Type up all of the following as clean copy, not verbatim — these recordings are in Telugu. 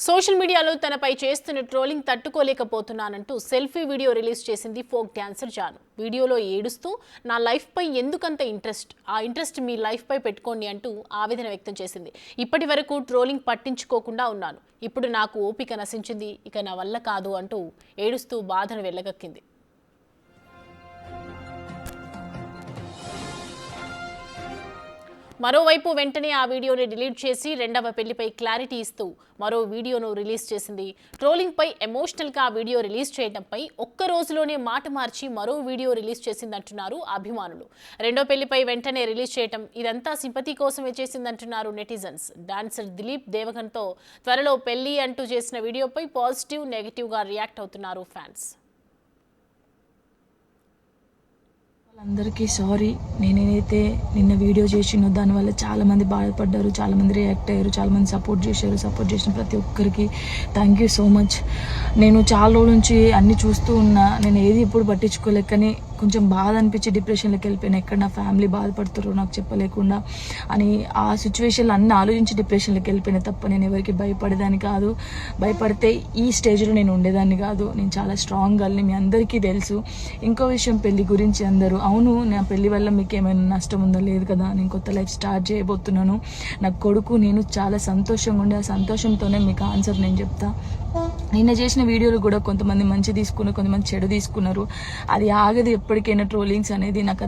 సోషల్ మీడియాలో తనపై చేస్తున్న ట్రోలింగ్ తట్టుకోలేకపోతున్నానంటూ సెల్ఫీ వీడియో రిలీజ్ చేసింది ఫోక్ డాన్సర్ జాను. వీడియోలో ఏడుస్తూ నా లైఫ్ పై ఎందుకంత ఇంట్రెస్ట్ మీ లైఫ్ పై పెట్టుకోండి అంటూ ఆవేదన వ్యక్తం చేసింది. ఇప్పటి వరకు ట్రోలింగ్ పట్టించుకోకుండా ఉన్నాను, ఇప్పుడు నాకు ఓపిక నశించింది, ఇక నా వల్ల కాదు అంటూ ఏడుస్తూ బాధను వెళ్ళగక్కింది. మరోవైపు వెంటనే ఆ వీడియోని డిలీట్ చేసి రెండవ పెళ్లిపై క్లారిటీ ఇస్తూ మరో వీడియోను రిలీజ్ చేసింది. ట్రోలింగ్పై ఎమోషనల్గా ఆ వీడియో రిలీజ్ చేయడంపై ఒక్క రోజులోనే మాట మార్చి మరో వీడియో రిలీజ్ చేసిందంటున్నారు అభిమానులు. రెండో పెళ్లిపై వెంటనే రిలీజ్ చేయడం ఇదంతా సింపతి కోసమే చేసిందంటున్నారు నెటిజన్స్. డాన్సర్ దిలీప్ దేవగన్తో త్వరలో పెళ్లి అంటూ చేసిన వీడియోపై పాజిటివ్, నెగిటివ్గా రియాక్ట్ అవుతున్నారు ఫ్యాన్స్. అందరికీ సారీ. నేనేదైతే నిన్న వీడియో చేసినో దానివల్ల చాలామంది బాధపడ్డారు, చాలామంది రియాక్ట్ అయ్యారు, చాలామంది సపోర్ట్ చేశారు. సపోర్ట్ చేసిన ప్రతి ఒక్కరికి థ్యాంక్ యూ సో మచ్. నేను చాలా రోజుల నుంచి అన్నీ చూస్తూ ఉన్నా, నేను ఏది ఎప్పుడు పట్టించుకోలేక, కానీ కొంచెం బాధ అనిపించి డిప్రెషన్లోకి వెళ్ళిపోయాను. ఎక్కడ నా ఫ్యామిలీ బాధపడుతారో నాకు చెప్పలేకుండా అని ఆ సిచ్యువేషన్లో అన్నీ ఆలోచించి డిప్రెషన్లోకి వెళ్ళిపోయినా తప్ప నేను ఎవరికి భయపడేదాన్ని కాదు. భయపడితే ఈ స్టేజ్లో నేను ఉండేదాన్ని కాదు. నేను చాలా స్ట్రాంగ్ గర్ల్ని, మీ అందరికీ తెలుసు. ఇంకో విషయం, పెళ్లి గురించి అందరూ అవును నా పెళ్లి వల్ల మీకు ఏమైనా నష్టం ఉందో లేదు కదా, నేను కొత్త లైఫ్ స్టార్ట్ చేయబోతున్నాను, నా కొడుకు నేను చాలా సంతోషంగా ఉండే, ఆ సంతోషంతోనే మీకు ఆన్సర్ నేను చెప్తా. నిన్న చేసిన వీడియోలు కూడా కొంతమంది మంచి తీసుకున్నారు, కొంతమంది చెడు తీసుకున్నారు. అది ఆగదు ఎప్పటికైనా ట్రోలింగ్స్ అనేది. నాకు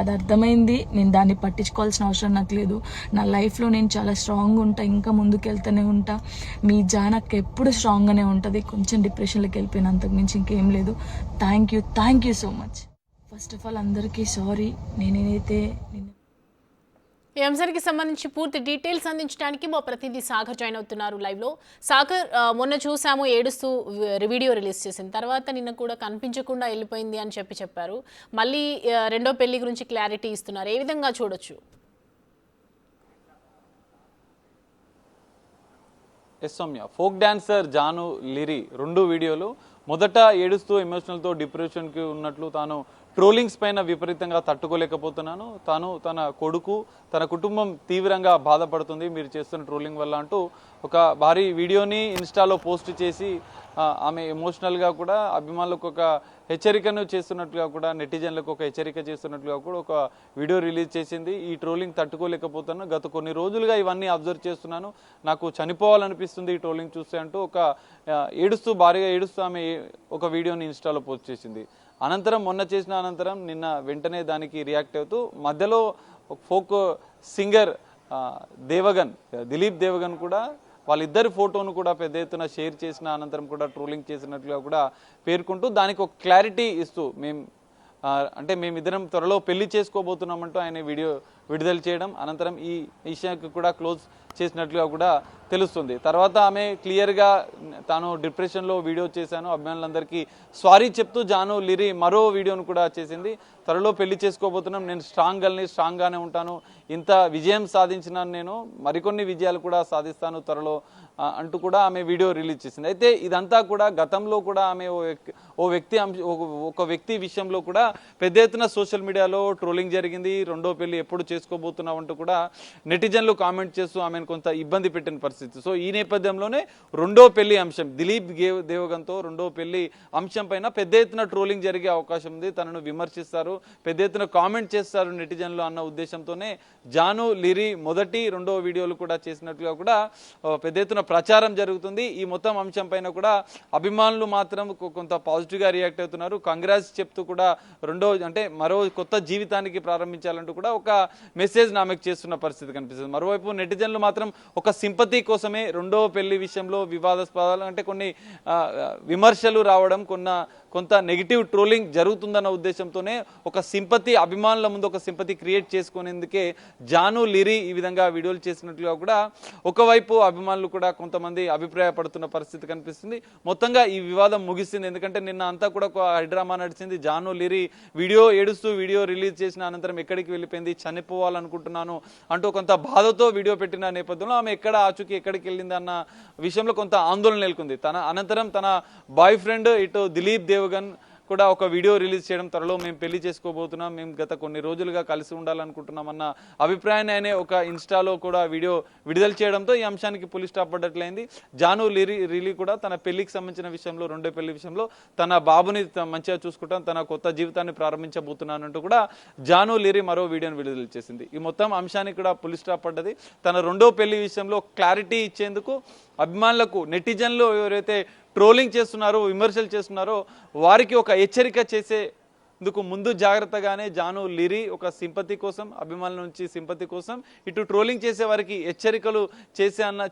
అది అర్థమైంది. నేను దాన్ని పట్టించుకోవాల్సిన అవసరం నాకు లేదు. నా లైఫ్లో నేను చాలా స్ట్రాంగ్ ఉంటా, ఇంకా ముందుకు వెళ్తూనే ఉంటా. మీ జానక్ ఎప్పుడు స్ట్రాంగ్గానే ఉంటుంది. కొంచెం డిప్రెషన్లోకి వెళ్ళిపోయిన, అంతకుమించి ఇంకేం లేదు. Thank you so much. First of all అందరికీ సారీ. నేనేదైతే ఈ అంశానికి సంబంధించి పూర్తి డీటెయిల్స్ అందించడానికి మా ప్రతినిధి సాగర్ జాయిన్ అవుతున్నారు లైవ్లో. సాగర్, మొన్న చూసాము ఏడుస్తూ వీడియో రిలీజ్ చేసిన తర్వాత నిన్న కూడా కనిపించకుండా వెళ్ళిపోయింది అని చెప్పారు. మళ్ళీ రెండో పెళ్లి గురించి క్లారిటీ ఇస్తున్నారు. ఏ విధంగా చూడొచ్చు? S Soumya, folk dancer Janu Lyri రెండు వీడియోలు. మొదట ఏడుస్తూ ఎమోషనల్తో డిప్రెషన్కి ఉన్నట్లు, తాను ట్రోలింగ్స్ పైన విపరీతంగా తట్టుకోలేకపోతున్నాను, తాను తన కొడుకు తన కుటుంబం తీవ్రంగా బాధపడుతుంది మీరు చేస్తున్న ట్రోలింగ్ వల్ల అంటూ ఒక భారీ వీడియోని ఇన్స్టాలో పోస్ట్ చేసి ఆమె ఎమోషనల్గా కూడా అభిమానులకు ఒక హెచ్చరికను చేస్తున్నట్లుగా కూడా, నెటిజన్లకు ఒక హెచ్చరిక చేస్తున్నట్లుగా కూడా ఒక వీడియో రిలీజ్ చేసింది. ఈ ట్రోలింగ్ తట్టుకోలేకపోతున్నాను, గత కొన్ని రోజులుగా ఇవన్నీ అబ్జర్వ్ చేస్తున్నాను, నాకు చనిపోవాలనిపిస్తుంది ఈ ట్రోలింగ్ చూస్తే అంటూ ఒక ఏడుస్తూ భారీగా ఏడుస్తూ ఆమె ఒక వీడియోని ఇన్స్టాలో పోస్ట్ చేసింది. అనంతరం మొన్న చేసిన అనంతరం నిన్న వెంటనే దానికి రియాక్ట్ అవుతూ మధ్యలో ఫోక్ సింగర్ దిలీప్ దేవగన్ కూడా వాళ్ళిద్దరి ఫోటోను కూడా పెద్ద ఎత్తున షేర్ చేసిన అనంతరం కూడా ట్రోలింగ్ చేసినట్లుగా కూడా పేర్కొంటూ దానికి ఒక క్లారిటీ ఇస్తూ మేమిద్దరం త్వరలో పెళ్లి చేసుకోబోతున్నామంటూ ఆయన వీడియో విడుదల చేయడం, అనంతరం ఈ విషయానికి కూడా క్లోజ్ చేసినట్లుగా కూడా తెలుస్తుంది. తర్వాత ఆమె క్లియర్గా తాను డిప్రెషన్లో వీడియో చేశాను, అభిమానులందరికీ సారీ చెప్తూ జాను లిరి మరో వీడియోను కూడా చేసింది. త్వరలో పెళ్లి చేసుకోబోతున్నాం, నేను స్ట్రాంగ్గానే ఉంటాను, ఇంత విజయం సాధించినాను, నేను మరికొన్ని విజయాలు కూడా సాధిస్తాను త్వరలో అంటూ కూడా ఆమె వీడియో రిలీజ్ చేసింది. అయితే ఇదంతా కూడా గతంలో కూడా ఆమె ఒక వ్యక్తి విషయంలో కూడా పెద్ద ఎత్తున సోషల్ మీడియాలో ట్రోలింగ్ జరిగింది. రెండో పెళ్లి ఎప్పుడు చేసుకోబోతున్నావు అంటూ కూడా నెటిజన్లు కామెంట్ చేస్తూ ఆమెను కొంత ఇబ్బంది పెట్టిన పరిస్థితి. సో ఈ నేపథ్యంలోనే రెండో పెళ్లి అంశం, దిలీప్ దేవగన్తో రెండో పెళ్లి అంశం పైన పెద్ద ఎత్తున ట్రోలింగ్ జరిగే అవకాశం ఉంది, తనను విమర్శిస్తారు, పెద్ద ఎత్తున కామెంట్ చేస్తారు నెటిజన్లు అన్న ఉద్దేశంతోనే జాను లిరి మొదటి రెండో వీడియోలు కూడా చేసినట్లుగా కూడా పెద్ద ఎత్తున ప్రచారం జరుగుతుంది. ఈ మొత్తం అంశం పైన కూడా అభిమానులు మాత్రం కొంత పాజిటివ్గా రియాక్ట్ అవుతున్నారు. కంగ్రాట్స్ చెప్తూ కూడా మరో కొత్త జీవితానికి ప్రారంభించాలంటూ కూడా ఒక మెసేజ్ ఆమెకు చేస్తున్న పరిస్థితి కనిపిస్తుంది. మరోవైపు నెటిజన్లు మాత్రం ఒక సింపతి కోసమే రెండో పెళ్లి విషయంలో వివాదాస్పదాలు కొన్ని విమర్శలు రావడం, కొంత నెగిటివ్ ట్రోలింగ్ జరుగుతుందన్న ఉద్దేశంతోనే ఒక సింపతి, అభిమానుల ముందు ఒక సింపతి క్రియేట్ చేసుకునేందుకే జాను లిరి ఈ విధంగా వీడియోలు చేసినట్లుగా కూడా ఒకవైపు అభిమానులు కూడా కొంతమంది అభిప్రాయపడుతున్న పరిస్థితి కనిపిస్తుంది. మొత్తంగా ఈ వివాదం ముగిసింది, ఎందుకంటే నిన్న అంతా కూడా ఒక హైడ్రామా నడిచింది. జాను లిరి ఏడుస్తూ వీడియో రిలీజ్ చేసిన అనంతరం ఎక్కడికి వెళ్ళిపోయింది, చనిపోవాలనుకుంటున్నాను అంటూ కొంత బాధతో వీడియో పెట్టిన నేపథ్యంలో ఆమె ఎక్కడికి వెళ్ళింది అన్న విషయంలో కొంత ఆందోళన నెలకొంది. అనంతరం తన బాయ్ ఫ్రెండ్ ఇటు దిలీప్ దేవగన్ కూడా ఒక వీడియో రిలీజ్ చేయడం, త్వరలో మేము పెళ్లి చేసుకోబోతున్నాం, మేము గత కొన్ని రోజులుగా కలిసి ఉండాలనుకుంటున్నాం అన్న అభిప్రాయాన్ని ఆయన ఒక ఇన్స్టాలో కూడా వీడియో విడుదల చేయడంతో ఈ అంశానికి పులి స్టాప్ పడ్డట్లయింది. జాను లిరి కూడా తన పెళ్లికి సంబంధించిన విషయంలో, రెండో పెళ్లి విషయంలో తన బాబుని మంచిగా చూసుకుంటాం, తన కొత్త జీవితాన్ని ప్రారంభించబోతున్నానంటూ కూడా జాను లిరి మరో వీడియోని విడుదల చేసింది. ఈ మొత్తం అంశానికి కూడా పులి స్టాప్ పడ్డది. తన రెండో పెళ్లి విషయంలో క్లారిటీ ఇచ్చేందుకు అభిమానులకు, నెటిజన్లు ఎవరైతే ట్రోలింగ్ చేస్తున్నారో, విమర్శలు చేస్తున్నారో వారికి ఒక హెచ్చరిక చేసేందుకు ముందు జాగ్రత్తగానే జాను లిరి ఒక సింపతి కోసం, అభిమానుల నుంచి సింపతి కోసం, ఇటు ట్రోలింగ్ చేసే వారికి హెచ్చరికలు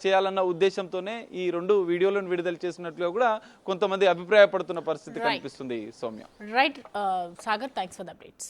చేయాలన్న ఉద్దేశంతోనే ఈ 2 వీడియోలను విడుదల చేసినట్లుగా కూడా కొంతమంది అభిప్రాయపడుతున్న పరిస్థితి కనిపిస్తుంది. Soumya. Right Sagar, thanks for the updates.